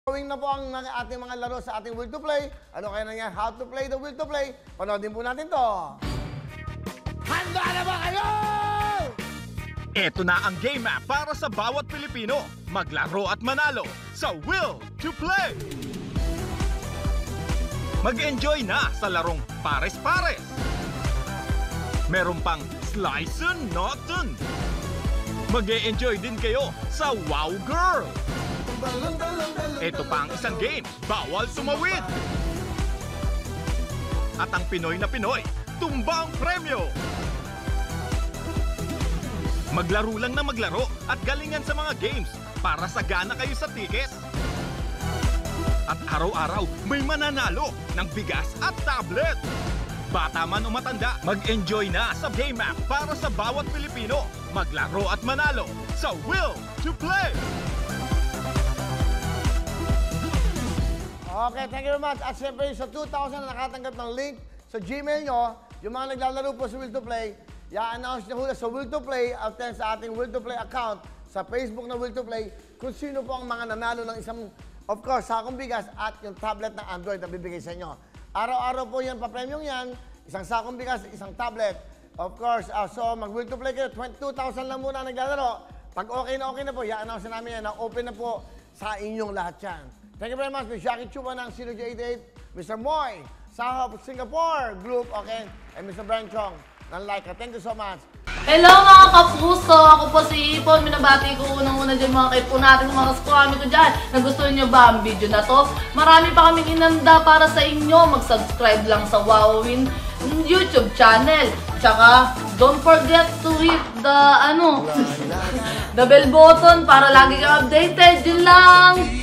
Gawin na po ang ating mga laro sa ating Will to Play. Ano kaya nangyari? How to play the Will to Play? Panoodin po natin to. Handa na ba kayo? Ito na ang game map para sa bawat Pilipino. Maglaro at manalo sa Will to Play. Mag-enjoy na sa larong pares-pares. Meron pang Slice and Nothing. Mag-e-enjoy din kayo sa Wow Girl. Ito pa ang isang game, Bawal Tumawid. At ang Pinoy na Pinoy, Tumbang Premyo. Maglaro lang na maglaro at galingan sa mga games para sagana kayo sa tickets. At araw-araw may mananalo ng bigas at tablet. Bata man o matanda, mag-enjoy na sa game map para sa bawat Pilipino. Maglaro at manalo sa Will to Play. Okay, thank you very much. At siyempre sa 2,000 na nakatanggap ng link sa Gmail nyo, yung mga naglalaro po sa Will to Play, i-announce nyo hula sa Will to Play at then sa ating Will to Play account sa Facebook na Will to Play kung sino po ang mga nanalo ng isang, of course, sakong bigas at yung tablet ng Android na bibigay sa inyo. Araw-araw po yan, pa-premium yan, isang sakong bigas, isang tablet. Of course, so mag-Will to Play kayo, 22,000 lang muna naglalaro. Pag okay na po, i-announce namin yan na open na po sa inyong lahat yan. Thank you very much, Ms. Jackie Chupa ng Synergy 88, Mr. Moy, Sahop Singapore Group, okay, and Mr. Brian Chong ng Laika. Thank you so much. Hello mga kapuso! Ako po si Ipon. Minabati ko unang-una dyan mga kaipo natin, mga kaskwami ko dyan. Nagustuhan nyo ba ang video na to? Marami pa kaming inanda para sa inyo. Mag-subscribe lang sa Wowin YouTube channel. Tsaka, don't forget to hit the, the bell button para lagi kang updated. Yun lang!